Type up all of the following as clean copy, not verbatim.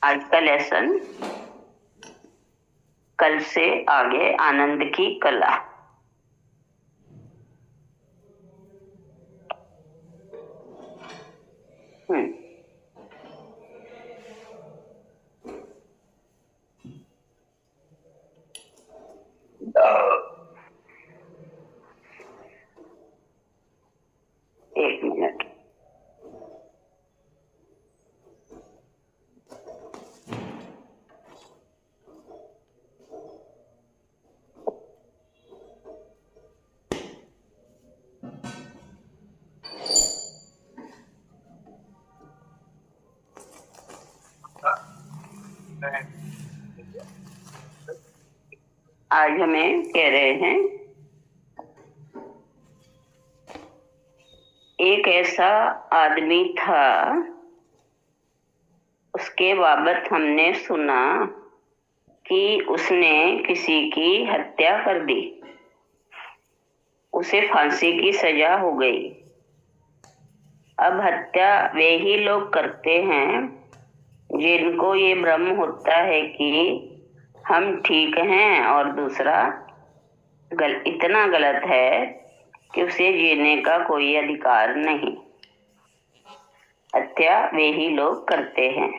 आज का लेसन कल से आगे आनंद की कला। एक मिनट। आज हमें कह रहे हैं, एक ऐसा आदमी था, उसके बाबत हमने सुना कि उसने किसी की हत्या कर दी, उसे फांसी की सजा हो गई। अब हत्या वे ही लोग करते हैं जिनको ये भ्रम होता है कि हम ठीक हैं और दूसरा इतना गलत है कि उसे जीने का कोई अधिकार नहीं। हत्या वे ही लोग करते हैं,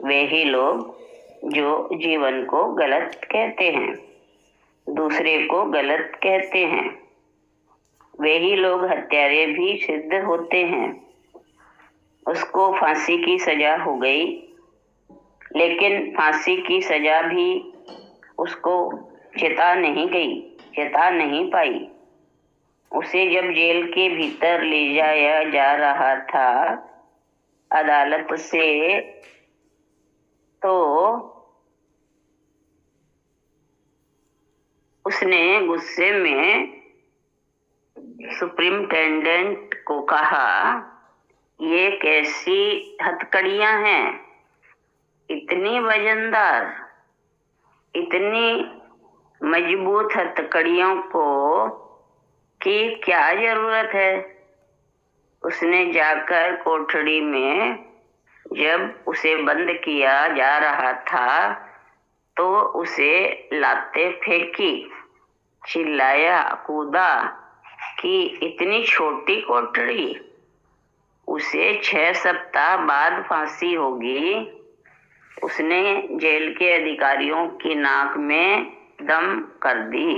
वे ही लोग जो जीवन को गलत कहते हैं, दूसरे को गलत कहते हैं, वे ही लोग हत्यारे भी सिद्ध होते हैं। उसको फांसी की सजा हो गई, लेकिन फांसी की सजा भी उसको चिता नहीं गई, चिता नहीं पाई। उसे जब जेल के भीतर ले जाया जा रहा था अदालत से, तो उसने गुस्से में सुप्रिंटेंडेंट को कहा, ये कैसी हथकड़ियां हैं, इतनी वजनदार, इतनी मजबूत हथकड़ियों को की क्या जरूरत है। उसने जाकर कोठड़ी में जब उसे बंद किया जा रहा था तो उसे लाते फेंकी, चिल्लाया, कूदा कि इतनी छोटी कोठड़ी, उसे 6 सप्ताह बाद फांसी होगी। उसने जेल के अधिकारियों की नाक में दम कर दी।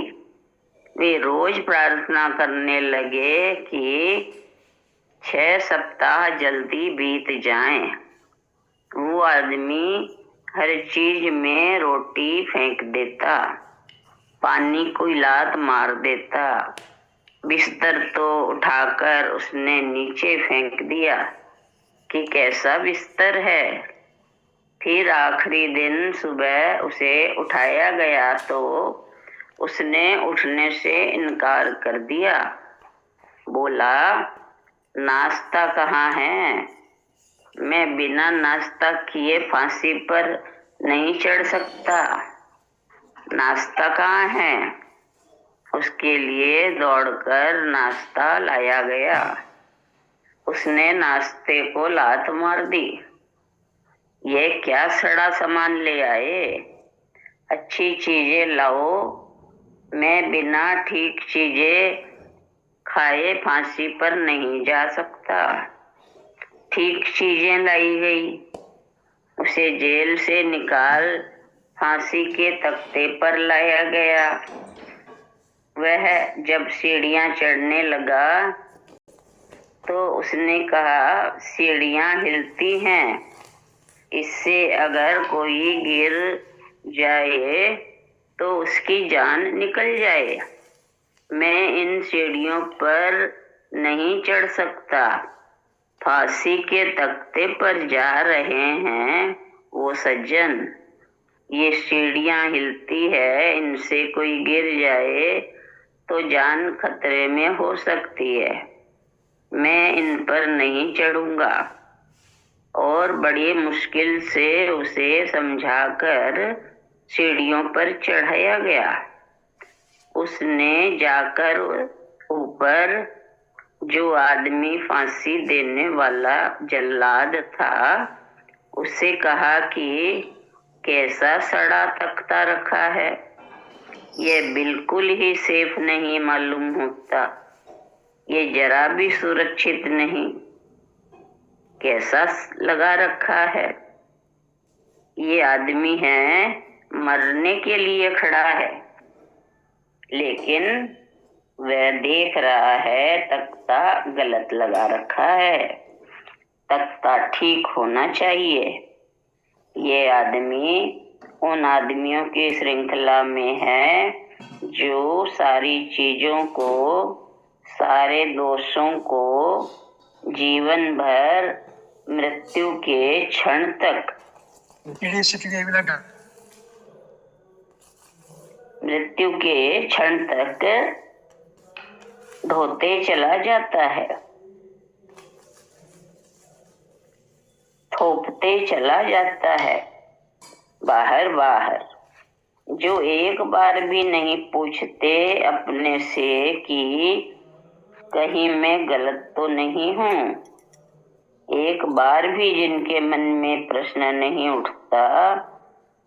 वे रोज प्रार्थना करने लगे कि 6 सप्ताह जल्दी बीत जाएं। वो आदमी हर चीज में रोटी फेंक देता, पानी को लात मार देता, बिस्तर तो उठाकर उसने नीचे फेंक दिया कि कैसा बिस्तर है। फिर आखिरी दिन सुबह उसे उठाया गया तो उसने उठने से इनकार कर दिया। बोला, नाश्ता कहाँ है? मैं बिना नाश्ता किए फांसी पर नहीं चढ़ सकता। नाश्ता कहाँ है? उसके लिए दौड़कर नाश्ता लाया गया। उसने नाश्ते को लात मार दी। ये क्या सड़ा सामान ले आए? अच्छी चीजें लाओ। मैं बिना ठीक चीजें खाए फांसी पर नहीं जा सकता। ठीक चीजें लाई गई। उसे जेल से निकाल फांसी के तख्ते पर लाया गया। वह जब सीढ़ियां चढ़ने लगा तो उसने कहा, सीढ़ियां हिलती हैं, इससे अगर कोई गिर जाए तो उसकी जान निकल जाए। मैं इन सीढ़ियों पर नहीं चढ़ सकता। फांसी के तख्ते पर जा रहे हैं वो सज्जन, ये सीढ़ियां हिलती है, इनसे कोई गिर जाए तो जान खतरे में हो सकती है। मैं इन पर नहीं चढ़ूंगा। और बड़ी मुश्किल से उसे समझाकर सीढ़ियों पर चढ़ाया गया। उसने जाकर ऊपर जो आदमी फांसी देने वाला जल्लाद था उससे कहा कि कैसा सड़ा तख्ता रखा है, यह बिल्कुल ही सेफ नहीं मालूम होता, ये जरा भी सुरक्षित नहीं। कैसा लगा रखा है, ये आदमी है मरने के लिए खड़ा है, लेकिन वह देख रहा है तख्ता गलत लगा रखा है, तख्ता ठीक होना चाहिए। ये आदमी उन आदमियों की श्रृंखला में है जो सारी चीजों को, सारे दोषों को जीवन भर मृत्यु के क्षण तक ढोते चला जाता है, थोपते चला जाता है बाहर बाहर, जो एक बार भी नहीं पूछते अपने से कि कहीं मैं गलत तो नहीं हूँ। एक बार भी जिनके मन में प्रश्न नहीं उठता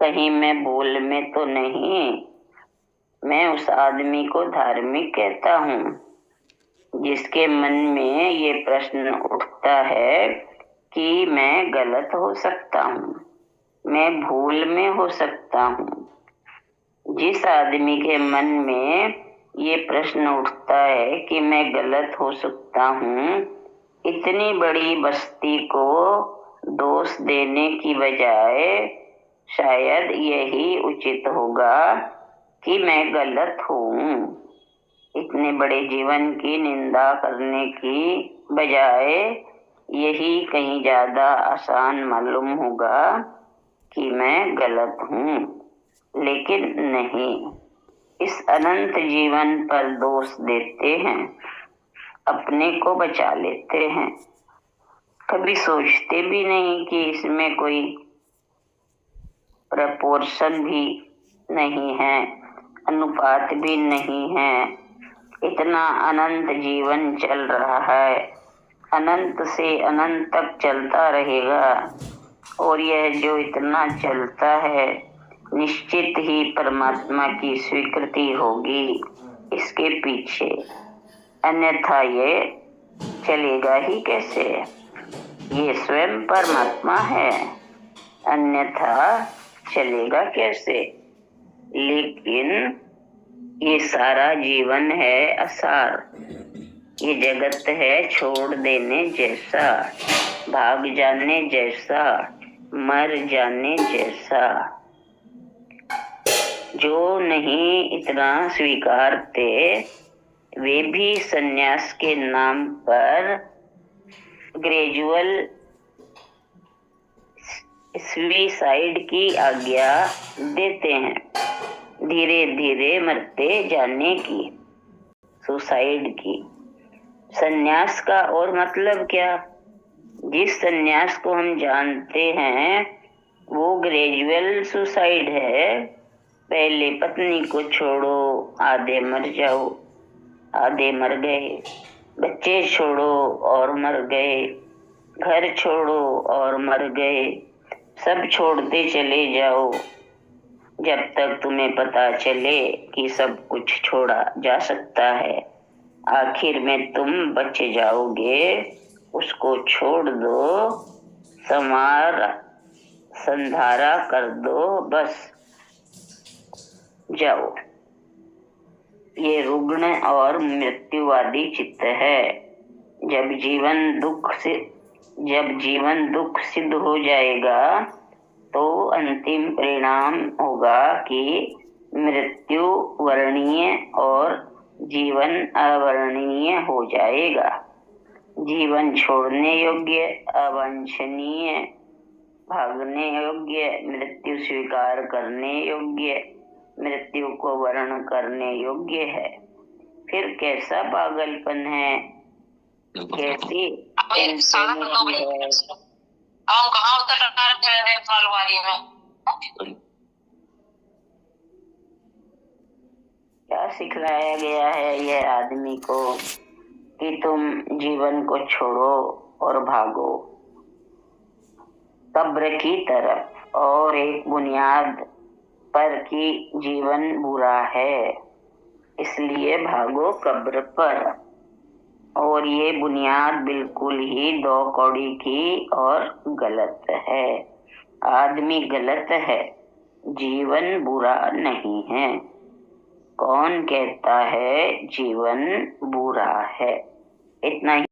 कहीं मैं भूल में तो नहीं, मैं उस आदमी को धार्मिक कहता हूँ। जिसके मन में ये प्रश्न उठता है कि मैं गलत हो सकता हूँ, मैं भूल में हो सकता हूँ, जिस आदमी के मन में ये प्रश्न उठता है कि मैं गलत हो सकता हूँ, इतनी बड़ी बस्ती को दोष देने की बजाय शायद यही उचित होगा कि मैं गलत हूँ। इतने बड़े जीवन की निंदा करने की बजाय यही कहीं ज्यादा आसान मालूम होगा कि मैं गलत हूँ। लेकिन नहीं, इस अनंत जीवन पर दोष देते हैं, अपने को बचा लेते हैं, कभी सोचते भी नहीं कि इसमें कोई प्रपोर्शन भी नहीं है, अनुपात भी नहीं है। इतना अनंत जीवन चल रहा है, अनंत से अनंत तक चलता रहेगा, और यह जो इतना चलता है निश्चित ही परमात्मा की स्वीकृति होगी इसके पीछे, अन्यथा ये चलेगा ही कैसे। ये स्वयं परमात्मा है, अन्यथा चलेगा कैसे। लेकिन ये सारा जीवन है असार, ये जगत है छोड़ देने जैसा, भाग जाने जैसा, मर जाने जैसा। जो नहीं इतना स्वीकारते वे भी सन्यास के नाम पर ग्रेजुअल सुसाइड की आज्ञा देते हैं, धीरे धीरे मरते जाने की, सुसाइड की। सन्यास का और मतलब क्या? जिस सन्यास को हम जानते हैं वो ग्रेजुअल सुसाइड है। पहले पत्नी को छोड़ो, आधे मर जाओ, आधे मर गए, बच्चे छोड़ो और मर गए, घर छोड़ो और मर गए, सब छोड़ते चले जाओ जब तक तुम्हें पता चले कि सब कुछ छोड़ा जा सकता है। आखिर में तुम बच जाओगे, उसको छोड़ दो, संधारा कर दो, बस जाओ। ये रुग्ण और मृत्युवादी चित्त है। जब जीवन दुख सिद्ध हो जाएगा तो अंतिम परिणाम होगा कि मृत्यु वर्णीय और जीवन अवर्णनीय हो जाएगा। जीवन छोड़ने योग्य, अवांछनीय, भागने योग्य, मृत्यु स्वीकार करने योग्य, मृत्यु को वर्ण करने योग्य है। फिर कैसा पागलपन है, कैसी इंसानियत है। हम कहाँ उतर रहे हैं फलवारी में? क्या सिखलाया गया है यह आदमी को कि तुम जीवन को छोड़ो और भागो। कब्र की तरफ, और एक बुनियाद पर कि जीवन बुरा है, इसलिए भागो कब्र पर। और ये बुनियाद बिल्कुल ही दो कौड़ी की और गलत है। आदमी गलत है, जीवन बुरा नहीं है। कौन कहता है जीवन बुरा है? इतना ही।